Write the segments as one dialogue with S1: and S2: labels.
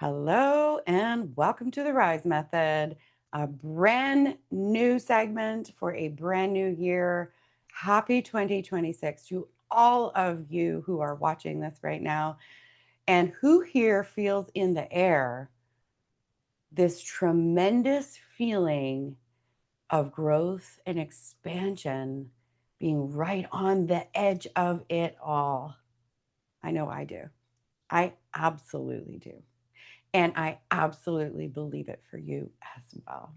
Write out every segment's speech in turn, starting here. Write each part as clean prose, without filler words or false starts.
S1: Hello and welcome to the Rise Method, a brand new segment for a brand new year. Happy 2026 to all of you who are watching this right now and who here feels in the air this tremendous feeling of growth and expansion, being right on the edge of it all. I know I do. I absolutely do. And I absolutely believe it for you as well.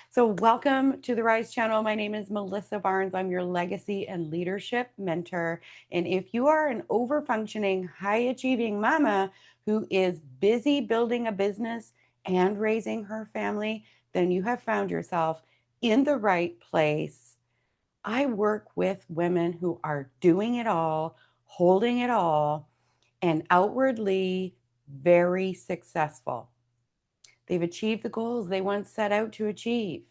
S1: So, welcome to the Rise channel. My name is Melissa Barnes. I'm your legacy and leadership mentor. And if you are an overfunctioning, high achieving mama who is busy building a business and raising her family, then you have found yourself in the right place. I work with women who are doing it all, holding it all, and outwardly very successful. They've achieved the goals they once set out to achieve,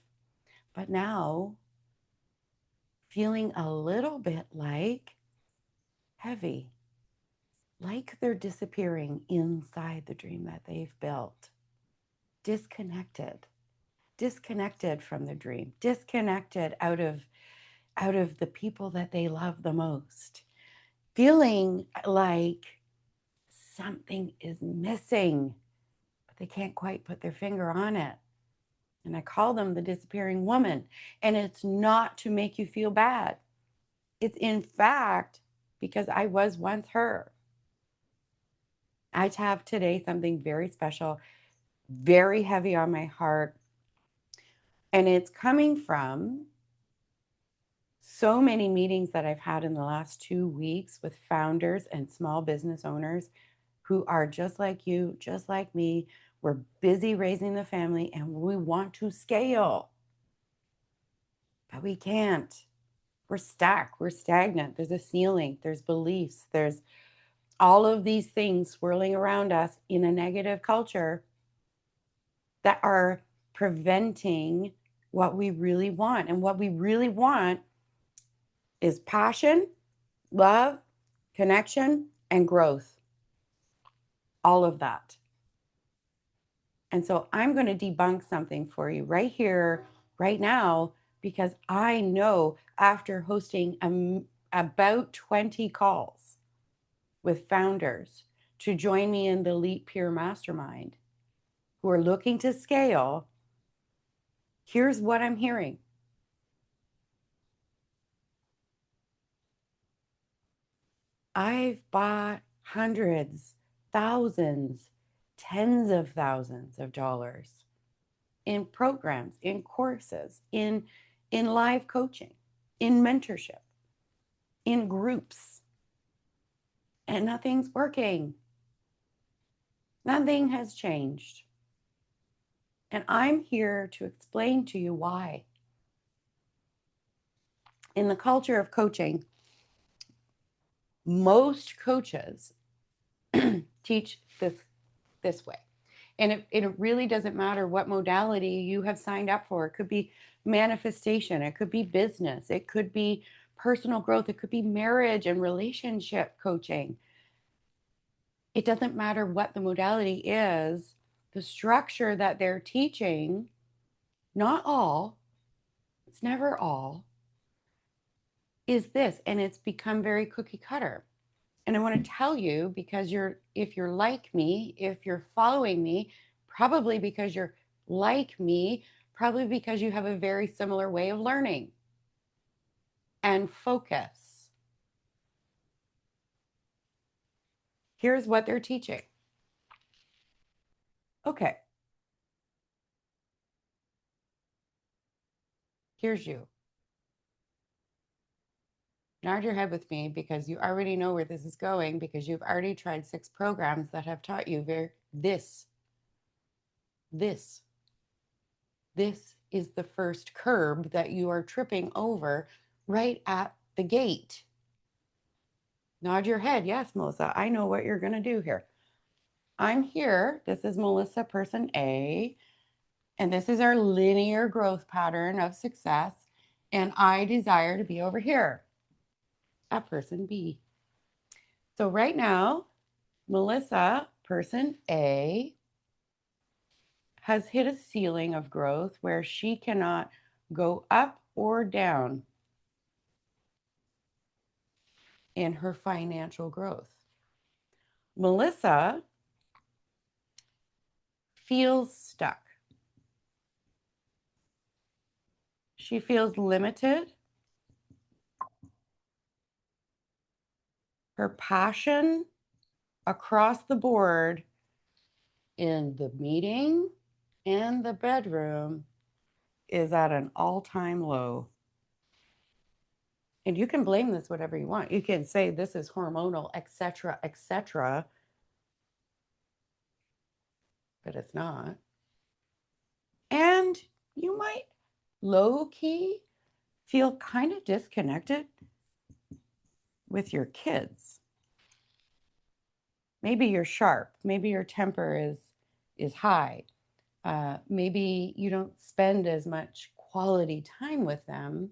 S1: but now feeling a little bit like heavy, like they're disappearing inside the dream that they've built, disconnected, disconnected from the dream, disconnected out of the people that they love the most, feeling like something is missing, but they can't quite put their finger on it. And I call them the disappearing woman. And it's not to make you feel bad. It's in fact because I was once her. I have today something very special, very heavy on my heart. And it's coming from so many meetings that I've had in the last 2 weeks with founders and small business owners who are just like you, just like me. We're busy raising the family and we want to scale, but we can't. We're stuck. We're stagnant. There's a ceiling. There's beliefs. There's all of these things swirling around us in a negative culture that are preventing what we really want. And what we really want is passion, love, connection, and growth. All of that. And so I'm going to debunk something for you right here, right now, because I know after hosting about 20 calls with founders to join me in the Elite Peer Mastermind who are looking to scale, here's what I'm hearing. I've bought hundreds, thousands, tens of thousands of dollars in programs, in courses, in live coaching, in mentorship, in groups, and nothing's working. Nothing has changed. And I'm here to explain to you why. In the culture of coaching, most coaches teach this way. And it really doesn't matter what modality you have signed up for. It could be manifestation, it could be business, it could be personal growth, it could be marriage and relationship coaching. It doesn't matter what the modality is, the structure that they're teaching, not all, it's never all, is this. And it's become very cookie cutter. And I want to tell you, because if you're like me, if you're following me, probably because you're like me, probably because you have a very similar way of learning and focus. Here's what they're teaching. Okay. Here's you. Nod your head with me because you already know where this is going, because you've already tried 6 programs that have taught you this. This is the first curb that you are tripping over right at the gate. Nod your head. Yes, Melissa, I know what you're going to do here. I'm here. This is Melissa, person A, and this is our linear growth pattern of success. And I desire to be over here at person B. So right now, Melissa, person A, has hit a ceiling of growth where she cannot go up or down in her financial growth. Melissa feels stuck. She feels limited. Her passion across the board in the meeting and the bedroom is at an all-time low. And you can blame this whatever you want. You can say this is hormonal, etc., but it's not. And you might low key feel kind of disconnected with your kids. Maybe you're sharp. Maybe your temper is high. Maybe you don't spend as much quality time with them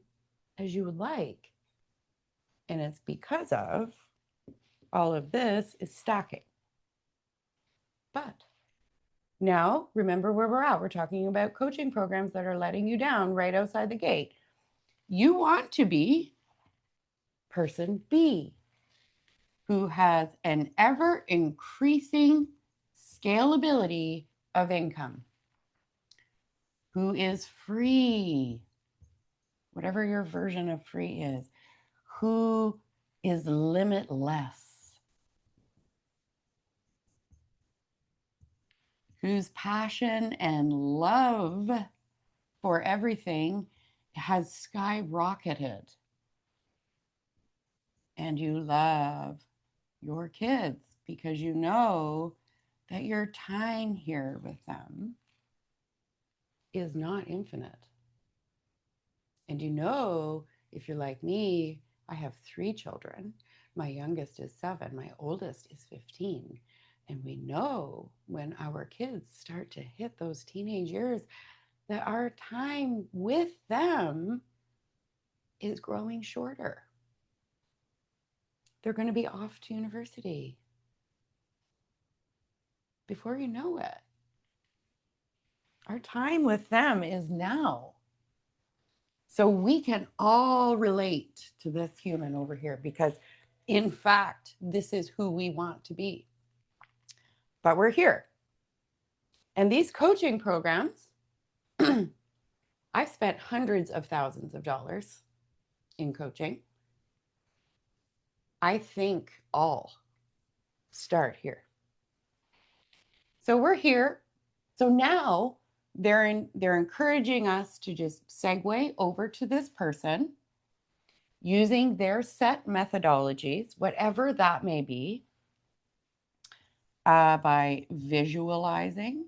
S1: as you would like. And it's because of all of this is stacking. But now, remember where we're at. We're talking about coaching programs that are letting you down right outside the gate. You want to be person B, who has an ever increasing scalability of income, who is free, whatever your version of free is, who is limitless, whose passion and love for everything has skyrocketed. And you love your kids because you know that your time here with them is not infinite. And you know, if you're like me, I have 3 children. My youngest is 7, my oldest is 15. And we know when our kids start to hit those teenage years that our time with them is growing shorter. They're going to be off to university before you know it. Our time with them is now. So we can all relate to this human over here because, in fact, this is who we want to be. But we're here. And these coaching programs, I've spent hundreds of thousands of dollars in coaching. I think all start here. So we're here. So now they're encouraging us to just segue over to this person using their set methodologies, whatever that may be, by visualizing,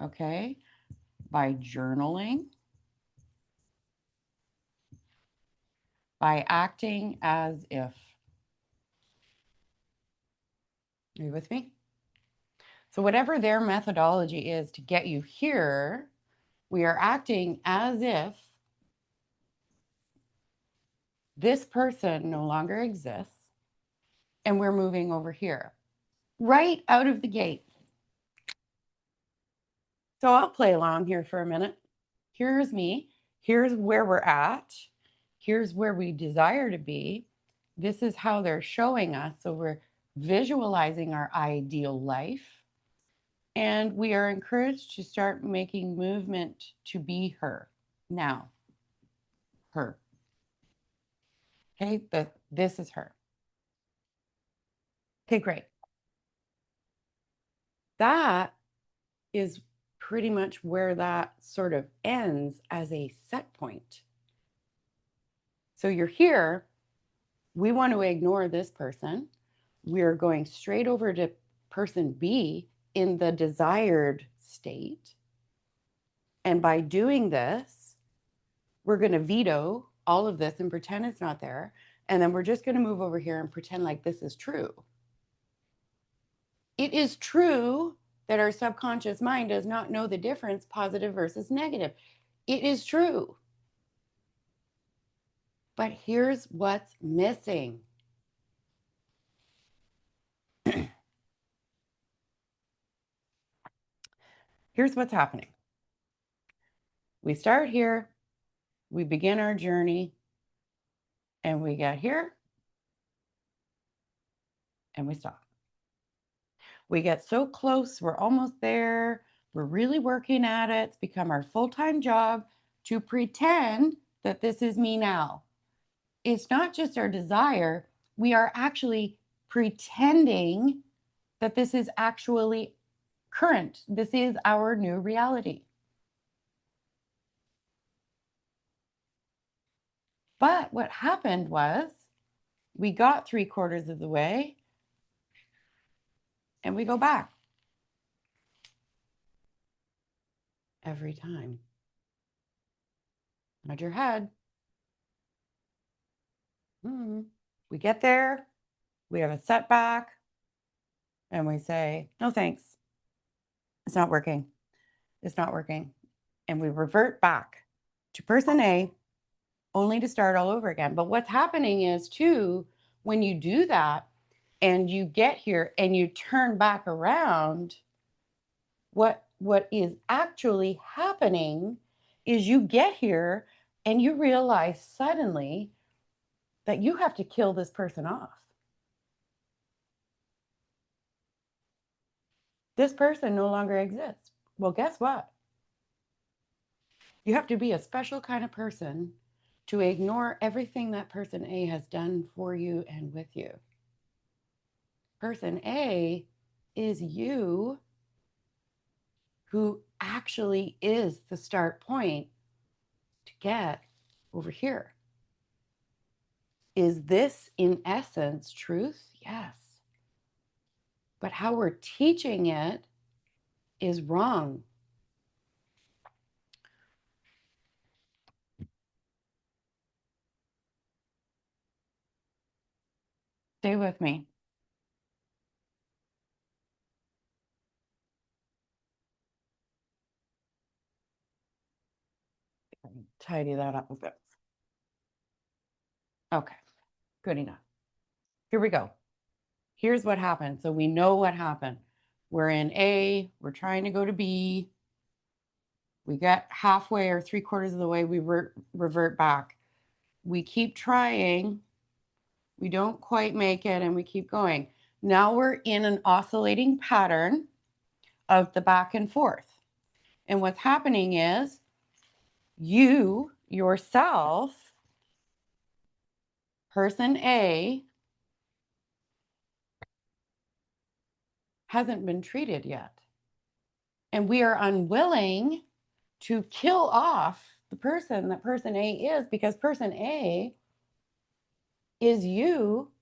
S1: okay, by journaling, by acting as if. Are you with me? So whatever their methodology is to get you here, we are acting as if this person no longer exists and we're moving over here, right out of the gate. So I'll play along here for a minute. Here's me. Here's where we're at. Here's where we desire to be. This is how they're showing us. So we're visualizing our ideal life. And we are encouraged to start making movement to be her now. Her. Okay, this is her. Okay, great. That is pretty much where that sort of ends as a set point. So you're here. We want to ignore this person. We're going straight over to person B in the desired state. And by doing this, we're going to veto all of this and pretend it's not there. And then we're just going to move over here and pretend like this is true. It is true that our subconscious mind does not know the difference, positive versus negative. It is true. But here's what's missing. Here's what's happening. We start here, we begin our journey, and we get here and we stop. We get so close, we're almost there, we're really working at it. It's become our full-time job to pretend that this is me now. It's not just our desire, we are actually pretending that this is actually current. This is our new reality. But what happened was we got 3/4 of the way and we go back every time. Nod your head. We get there, we have a setback, and we say, no thanks. It's not working. It's not working. And we revert back to person A only to start all over again. But what's happening is, too, when you do that and you get here and you turn back around, what is actually happening is you get here and you realize suddenly that you have to kill this person off. This person no longer exists. Well, guess what? You have to be a special kind of person to ignore everything that person A has done for you and with you. Person A is you, who actually is the start point to get over here. Is this in essence truth? Yes. But how we're teaching it is wrong. Stay with me. Tidy that up a bit. Okay, good enough. Here we go. Here's what happened. So we know what happened. We're in A, we're trying to go to B. We get halfway or 3/4 of the way, we revert back. We keep trying, we don't quite make it, and we keep going. Now we're in an oscillating pattern of the back and forth. And what's happening is you yourself, person A, hasn't been treated yet. And we are unwilling to kill off the person that person A is, because person A is you,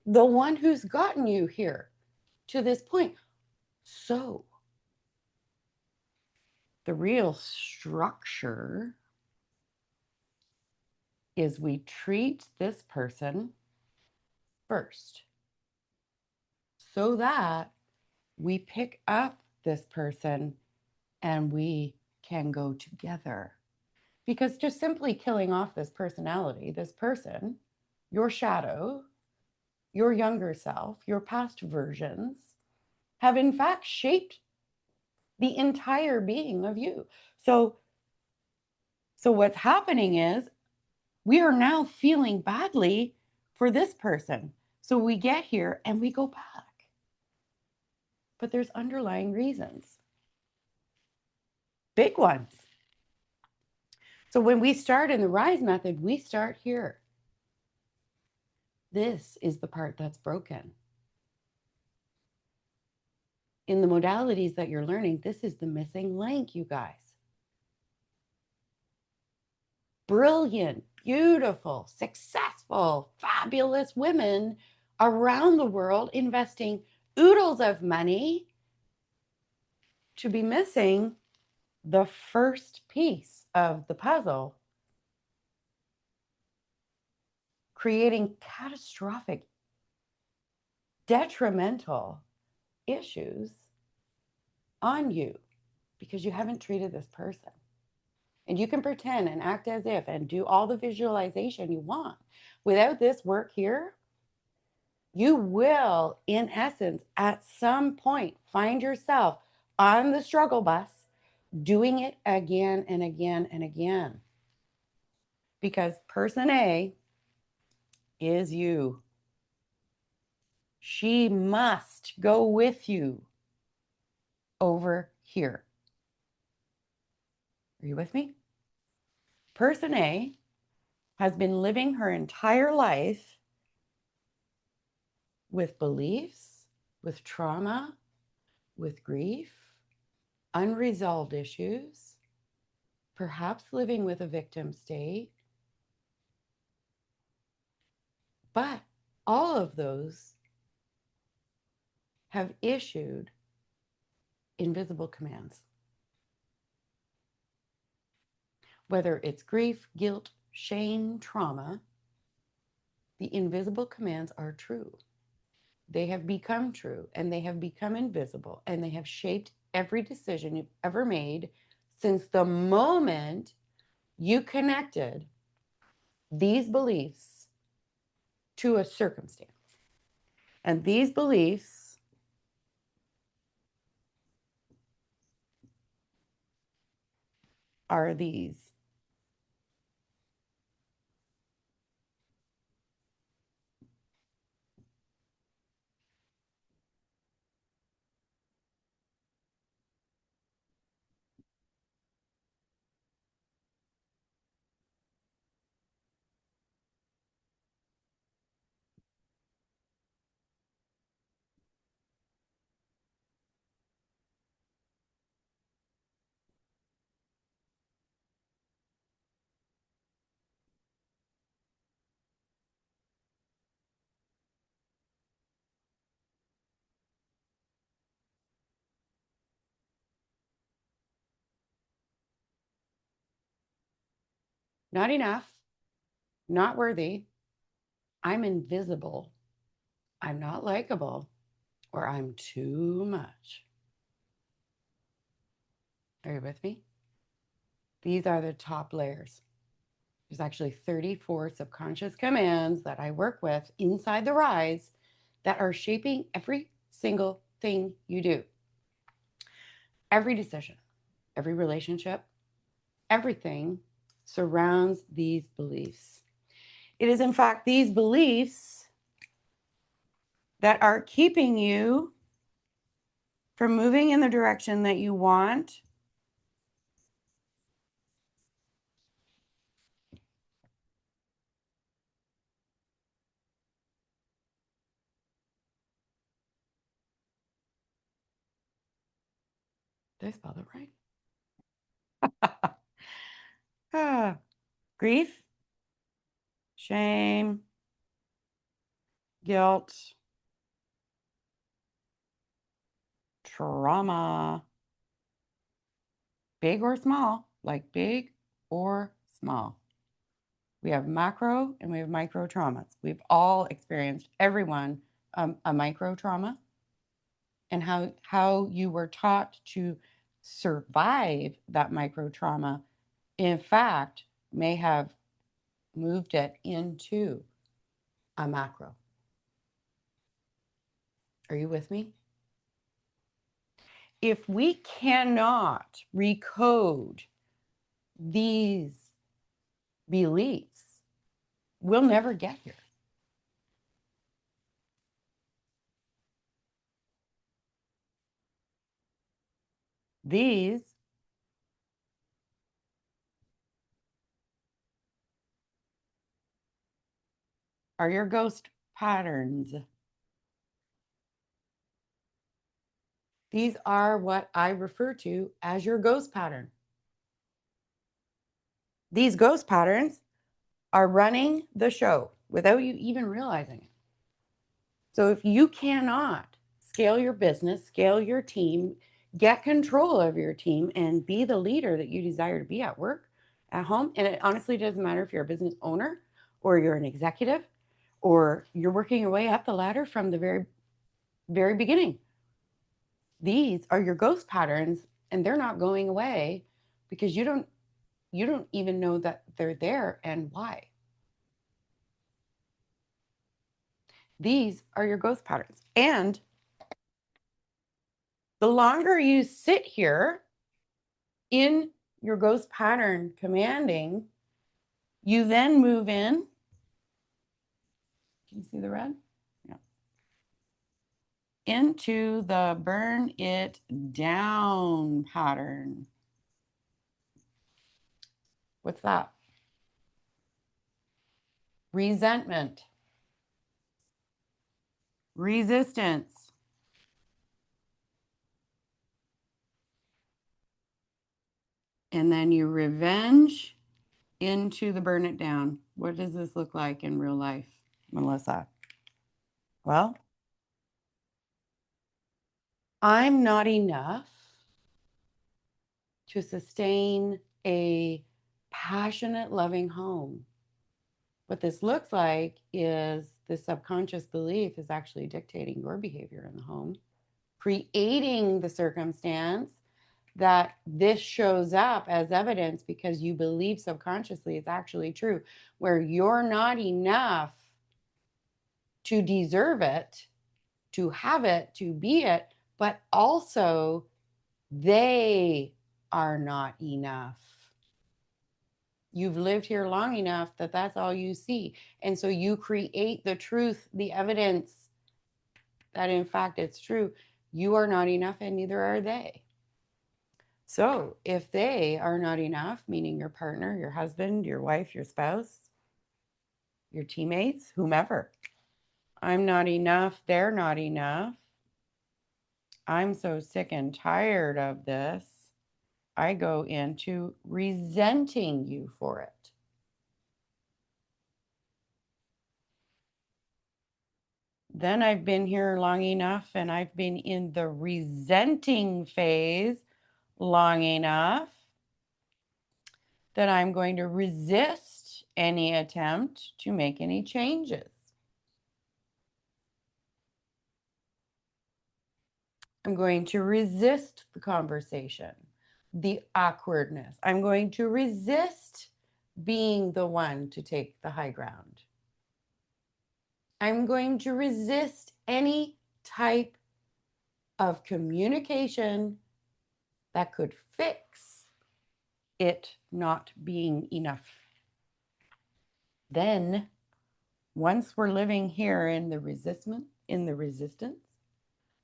S1: the one who's gotten you here to this point. So the real structure is we treat this person first so that we pick up this person and we can go together. Because just simply killing off this personality, this person, your shadow, your younger self, your past versions, have in fact shaped the entire being of you. So what's happening is we are now feeling badly for this person. So we get here and we go back. But there's underlying reasons, big ones. So when we start in the RISE method, we start here. This is the part that's broken. In the modalities that you're learning, this is the missing link, you guys. Brilliant, beautiful, successful, fabulous women around the world investing oodles of money to be missing the first piece of the puzzle, creating catastrophic, detrimental issues on you because you haven't treated this person. And you can pretend and act as if and do all the visualization you want. Without this work here, you will, in essence, at some point, find yourself on the struggle bus doing it again and again and again. Because person A is you. She must go with you over here. Are you with me? Person A has been living her entire life with beliefs, with trauma, with grief, unresolved issues, perhaps living with a victim state. But all of those have issued invisible commands. Whether it's grief, guilt, shame, trauma, the invisible commands are true. They have become true and they have become invisible and they have shaped every decision you've ever made since the moment you connected these beliefs to a circumstance. And these beliefs are these. Not enough, not worthy, I'm invisible, I'm not likable, or I'm too much. Are you with me? These are the top layers. There's actually 34 subconscious commands that I work with inside the Rise that are shaping every single thing you do. Every decision, every relationship, everything surrounds these beliefs. It is, in fact, these beliefs that are keeping you from moving in the direction that you want. Did I spell that right? Grief, shame, guilt, trauma, big or small, like big or small. We have macro and we have micro traumas. We've all experienced, everyone, a micro trauma, and how you were taught to survive that micro trauma, in fact, may have moved it into a macro. Are you with me? If we cannot recode these beliefs, we'll never get here. These are your ghost patterns. These are what I refer to as your ghost pattern. These ghost patterns are running the show without you even realizing it. So if you cannot scale your business, scale your team, get control of your team, and be the leader that you desire to be at work, at home, and it honestly doesn't matter if you're a business owner or you're an executive or you're working your way up the ladder from the very, very beginning. These are your ghost patterns, and they're not going away because you don't even know that they're there and why. These are your ghost patterns. And the longer you sit here in your ghost pattern commanding, you then move in. Can you see the red? Yeah. Into the burn it down pattern. What's that? Resentment, resistance, and then you revenge into the burn it down. What does this look like in real life, Melissa? Well, I'm not enough to sustain a passionate, loving home. What this looks like is the subconscious belief is actually dictating your behavior in the home, creating the circumstance that this shows up as evidence because you believe subconsciously it's actually true, where you're not enough to deserve it, to have it, to be it, but also they are not enough. You've lived here long enough that that's all you see. And so you create the truth, the evidence that in fact it's true. You are not enough and neither are they. So if they are not enough, meaning your partner, your husband, your wife, your spouse, your teammates, whomever, I'm not enough, they're not enough. I'm so sick and tired of this. I go into resenting you for it. Then I've been here long enough and I've been in the resenting phase long enough that I'm going to resist any attempt to make any changes. I'm going to resist the conversation, the awkwardness. I'm going to resist being the one to take the high ground. I'm going to resist any type of communication that could fix it not being enough. Then, once we're living here in the resistance,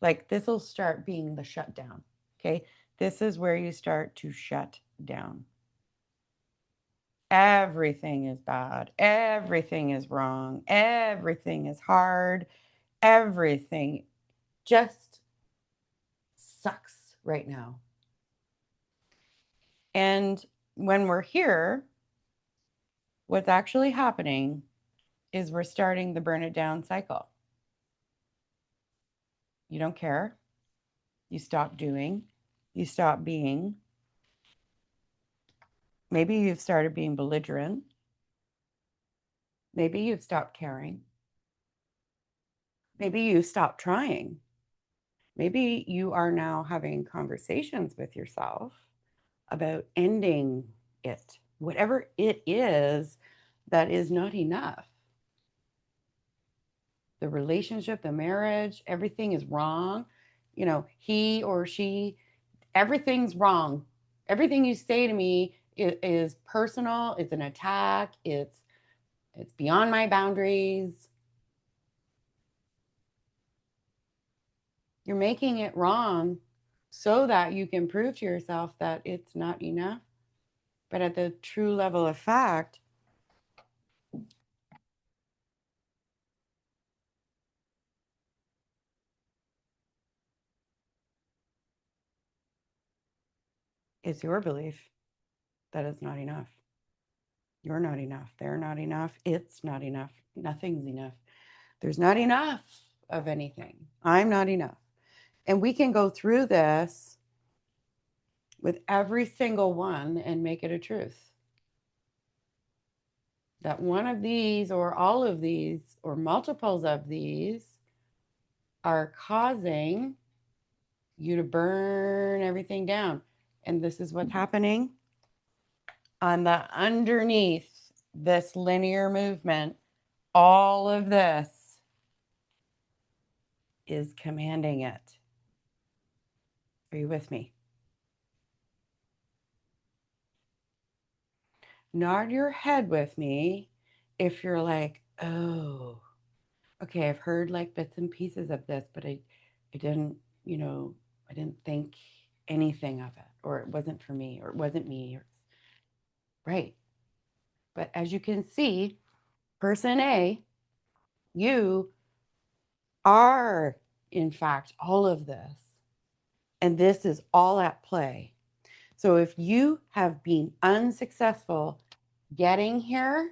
S1: like this will start being the shutdown. Okay. This is where you start to shut down. Everything is bad. Everything is wrong. Everything is hard. Everything just sucks right now. And when we're here, what's actually happening is we're starting the burn it down cycle. You don't care. You stop doing. You stop being. Maybe you've started being belligerent. Maybe you've stopped caring. Maybe you stopped trying. Maybe you are now having conversations with yourself about ending it, whatever it is that is not enough. The relationship, the marriage, everything is wrong. You know, he or she, everything's wrong. Everything you say to me is personal. It's an attack. It's beyond my boundaries. You're making it wrong so that you can prove to yourself that it's not enough. But at the true level of fact, it's your belief that it's not enough. You're not enough. They're not enough. It's not enough. Nothing's enough. There's not enough of anything. I'm not enough. And we can go through this with every single one and make it a truth. That one of these or all of these or multiples of these are causing you to burn everything down. And this is what's happening on the underneath this linear movement. All of this is commanding it. Are you with me? nod your head with me if you're like, oh, okay, I've heard like bits and pieces of this, but I didn't, I didn't think anything of it, or it wasn't for me, or it wasn't me. Right. But as you can see, person A, you are, in fact, all of this. And this is all at play. So if you have been unsuccessful getting here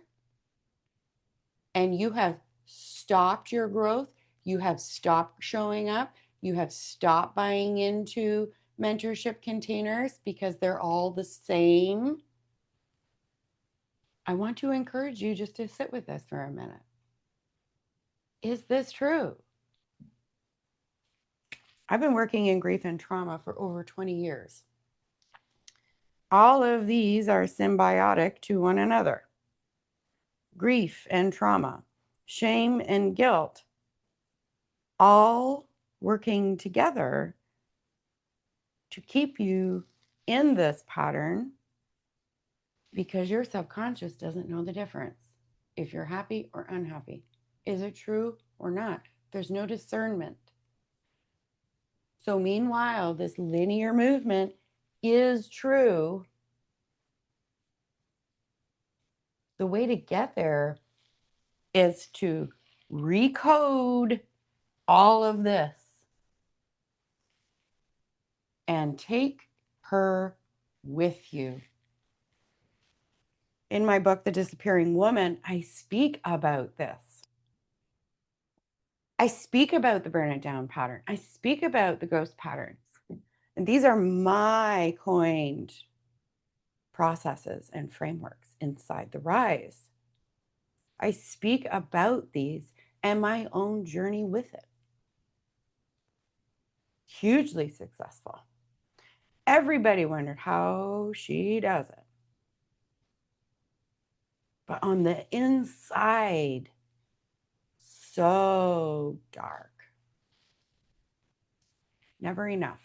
S1: and you have stopped your growth, you have stopped showing up, you have stopped buying into mentorship containers because they're all the same, I want to encourage you just to sit with this for a minute. Is this true? I've been working in grief and trauma for over 20 years. All of these are symbiotic to one another. Grief and trauma, shame and guilt, all working together to keep you in this pattern because your subconscious doesn't know the difference if you're happy or unhappy. Is it true or not? There's no discernment. So meanwhile, this linear movement is true. The way to get there is to recode all of this and take her with you. In my book, The Disappearing Woman, I speak about this. I speak about the burn it down pattern. I speak about the ghost patterns. And these are my coined processes and frameworks inside the rise. I speak about these and my own journey with it. Hugely successful. Everybody wondered how she does it. But on the inside, so dark. Never enough.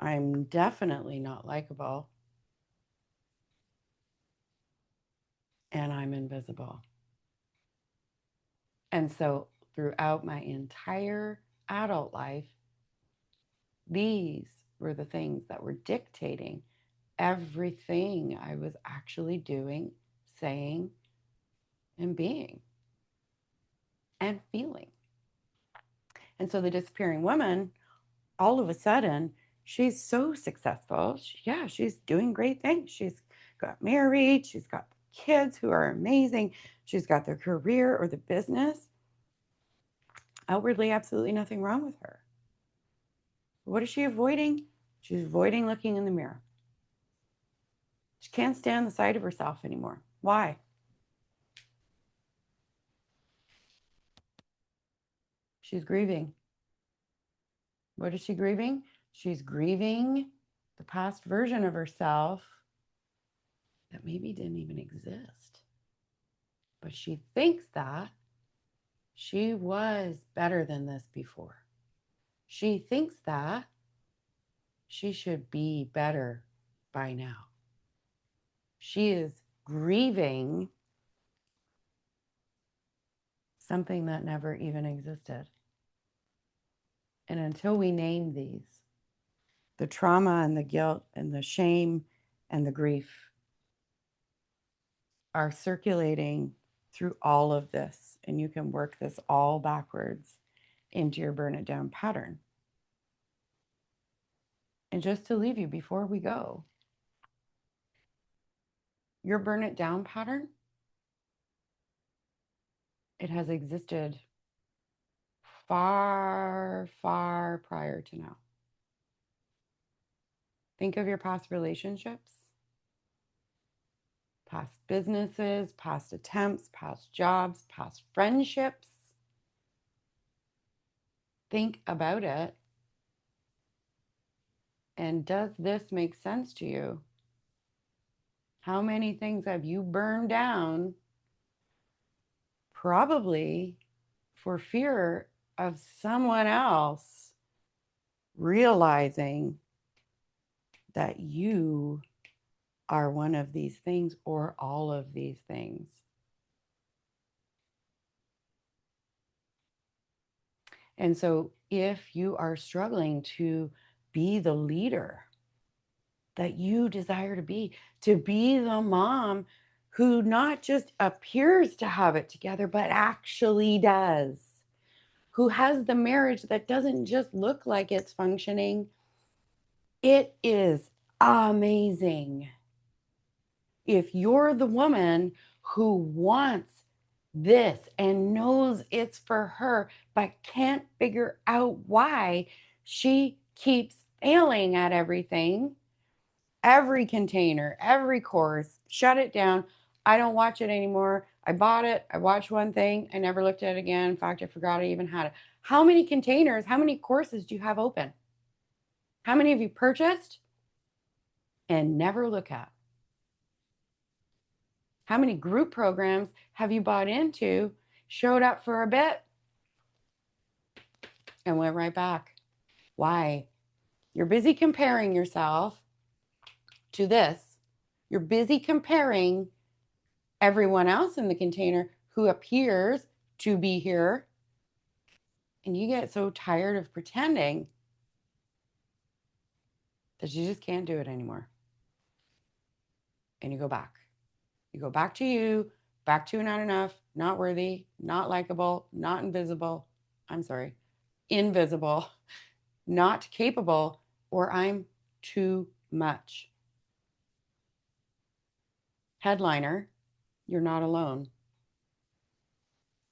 S1: I'm definitely not likable. And I'm invisible. And so throughout my entire adult life, these were the things that were dictating everything I was actually doing, saying, and being, and feeling. And so the disappearing woman, all of a sudden, she's so successful. She's doing great things. She's got married. She's got kids who are amazing. She's got their career or the business. Outwardly, absolutely nothing wrong with her. What is she avoiding? She's avoiding looking in the mirror. She can't stand the sight of herself anymore. Why? She's grieving. What is she grieving? She's grieving the past version of herself that maybe didn't even exist. But she thinks that she was better than this before. She thinks that she should be better by now. She is grieving something that never even existed. And until we name these, the trauma and the guilt and the shame and the grief are circulating through all of this. And you can work this all backwards into your burn it down pattern. And just to leave you before we go, your burn it down pattern, it has existed far, far prior to now. Think of your past relationships, past businesses, past attempts, past jobs, past friendships. Think about it. And does this make sense to you? How many things have you burned down? Probably for fear of someone else realizing that you are one of these things or all of these things. And so if you are struggling to be the leader that you desire to be the mom who not just appears to have it together, but actually does, who has the marriage that doesn't just look like it's functioning, it is amazing. If you're the woman who wants this and knows it's for her, but can't figure out why she keeps failing at everything, every container, every course, shut it down. I don't watch it anymore. I bought it. I watched one thing. I never looked at it again. In fact, I forgot I even had it. How many containers, how many courses do you have open? How many have you purchased and never look at? How many group programs have you bought into, showed up for a bit, and went right back? Why? You're busy comparing yourself to this. You're busy comparing everyone else in the container who appears to be here. And you get so tired of pretending that you just can't do it anymore. And you go back. You go back to you, back to not enough, not worthy, not likable, not invisible. I'm sorry, invisible, not capable, or I'm too much. Headliner, you're not alone.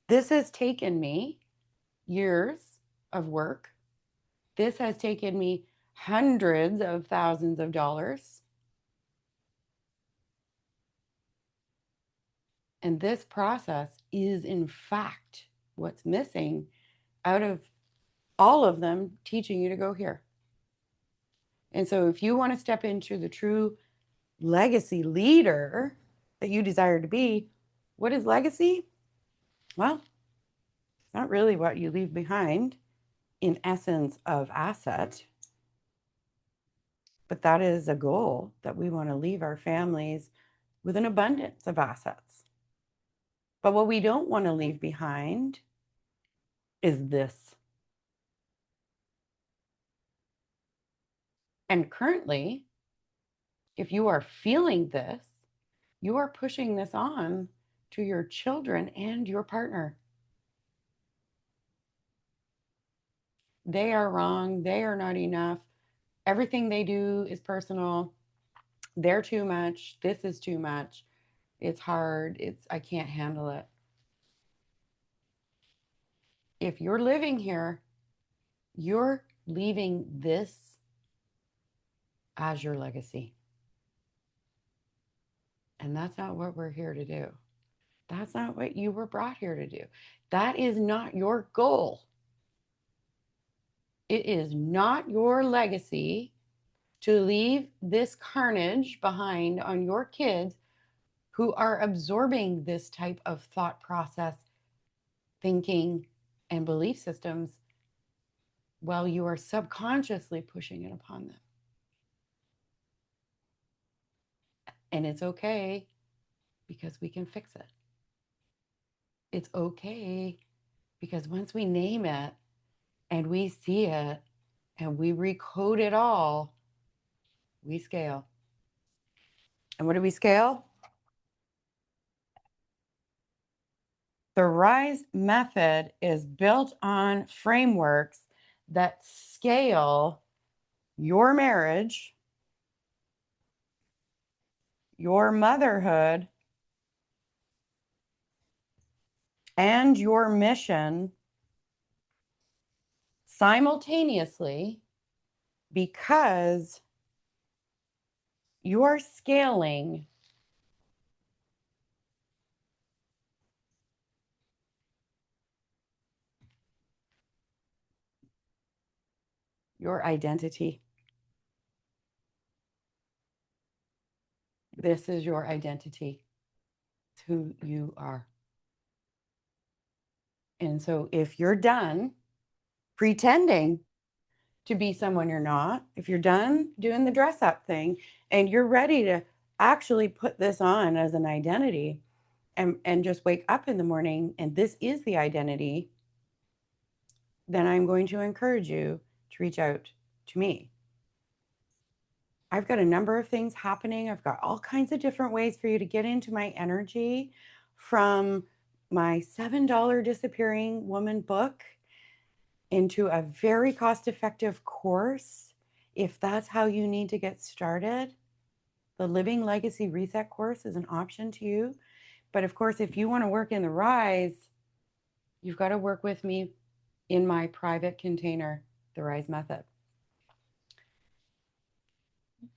S1: This has taken me years of work. This has taken me hundreds of thousands of dollars. And this process is, in fact, what's missing out of all of them teaching you to go here. And so, if you want to step into the true legacy leader that you desire to be, what is legacy? Well, it's not really what you leave behind in essence of asset, but that is a goal that we want to leave our families with an abundance of assets. But what we don't want to leave behind is this. And currently, if you are feeling this, you are pushing this on to your children and your partner. They are wrong. They are not enough. Everything they do is personal. They're too much. This is too much. It's hard. I can't handle it. If you're living here, you're leaving this as your legacy. And that's not what we're here to do. That's not what you were brought here to do. That is not your goal. It is not your legacy to leave this carnage behind on your kids who are absorbing this type of thought process, thinking, and belief systems while you are subconsciously pushing it upon them. And it's okay because we can fix it. It's okay because once we name it and we see it and we recode it all, we scale. And what do we scale? The RISE method is built on frameworks that scale your marriage, your motherhood, and your mission simultaneously because you're scaling your identity. This is your identity. It's who you are. And so if you're done pretending to be someone you're not, if you're done doing the dress up thing and you're ready to actually put this on as an identity and just wake up in the morning and this is the identity, then I'm going to encourage you to reach out to me. I've got a number of things happening. I've got all kinds of different ways for you to get into my energy, from my $7 Disappearing Woman book into a very cost-effective course, if that's how you need to get started. The Living Legacy Reset course is an option to you. But of course, if you want to work in the Rise, you've got to work with me in my private container, the Rise Method.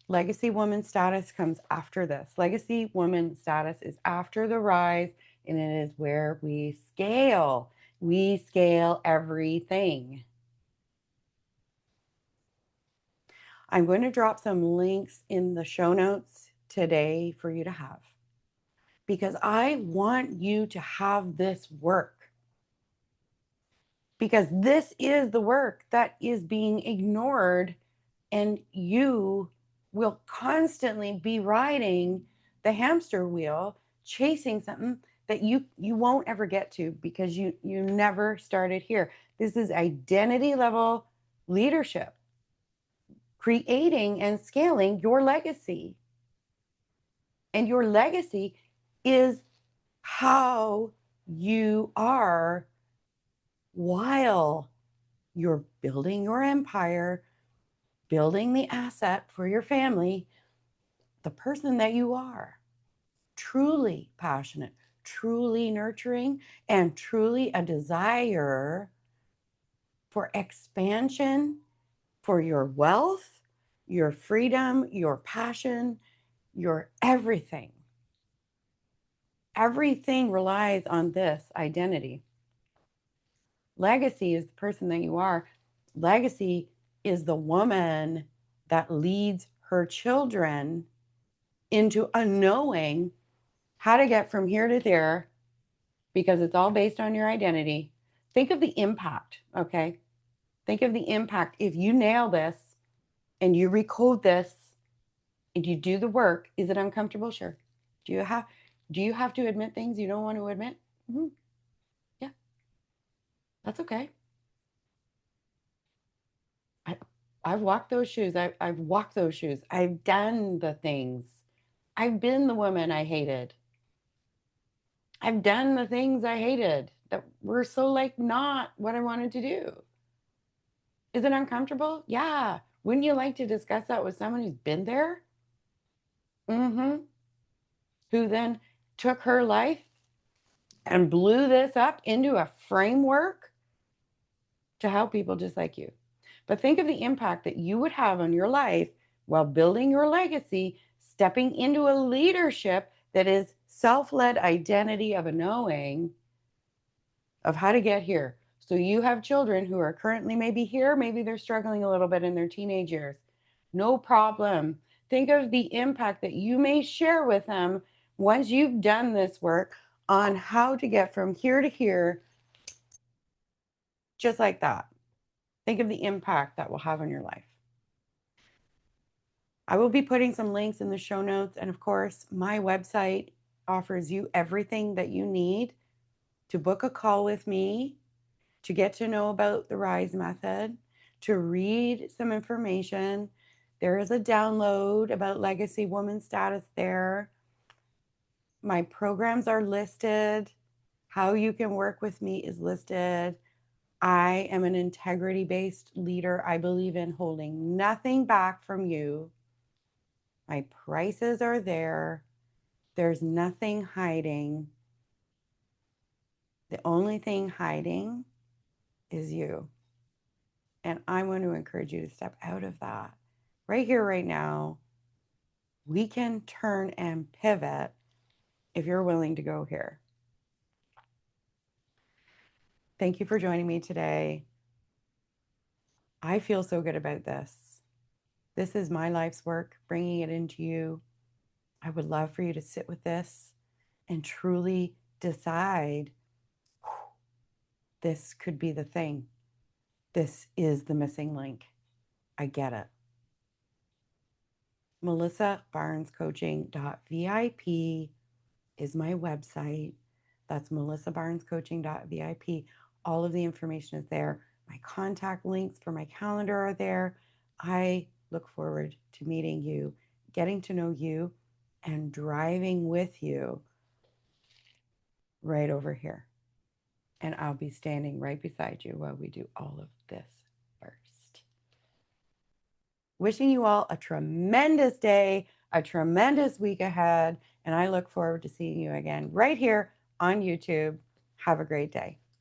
S1: Legacy Woman status comes after this. Legacy Woman status is after the Rise, and it is where we scale. We scale everything. I'm going to drop some links in the show notes today for you to have, because I want you to have this work. Because this is the work that is being ignored, and you will constantly be riding the hamster wheel, chasing something that you won't ever get to because you never started here. This is identity level leadership, creating and scaling your legacy. And your legacy is how you are while you're building your empire, building the asset for your family, the person that you are, truly passionate, truly nurturing, and truly a desire for expansion, for your wealth, your freedom, your passion, your everything. Everything relies on this identity. Legacy is the person that you are. Legacy is the woman that leads her children into a knowing how to get from here to there, because it's all based on your identity. Think of the impact, okay? Think of the impact. If you nail this and you recode this and you do the work, is it uncomfortable? Sure. Do you have to admit things you don't want to admit? Mm-hmm. Yeah, that's okay. I, I've walked those shoes. I've walked those shoes. I've done the things. I've been the woman I hated. I've done the things I hated that were so like not what I wanted to do. Is it uncomfortable? Yeah. Wouldn't you like to discuss that with someone who's been there? Mm-hmm. Who then took her life and blew this up into a framework to help people just like you. But think of the impact that you would have on your life while building your legacy, stepping into a leadership that is self-led identity of a knowing of how to get here. So you have children who are currently maybe here, maybe they're struggling a little bit in their teenage years. No problem. Think of the impact that you may share with them once you've done this work on how to get from here to here, just like that. Think of the impact that will have on your life. I will be putting some links in the show notes. And of course, my website offers you everything that you need to book a call with me, to get to know about the Rise Method, to read some information. There is a download about Legacy Woman status there. My programs are listed. How you can work with me is listed. I am an integrity-based leader. I believe in holding nothing back from you. My prices are there. There's nothing hiding. The only thing hiding is you. And I want to encourage you to step out of that. Right here, right now, we can turn and pivot if you're willing to go here. Thank you for joining me today. I feel so good about this. This is my life's work, bringing it into you. I would love for you to sit with this and truly decide, this could be the thing. This is the missing link. I get it. melissabarnescoaching.vip is my website. That's melissabarnescoaching.vip. All of the information is there. My contact links for my calendar are there. I look forward to meeting you, getting to know you, and driving with you right over here. And I'll be standing right beside you while we do all of this first. Wishing you all a tremendous day, a tremendous week ahead, and I look forward to seeing you again right here on YouTube. Have a great day.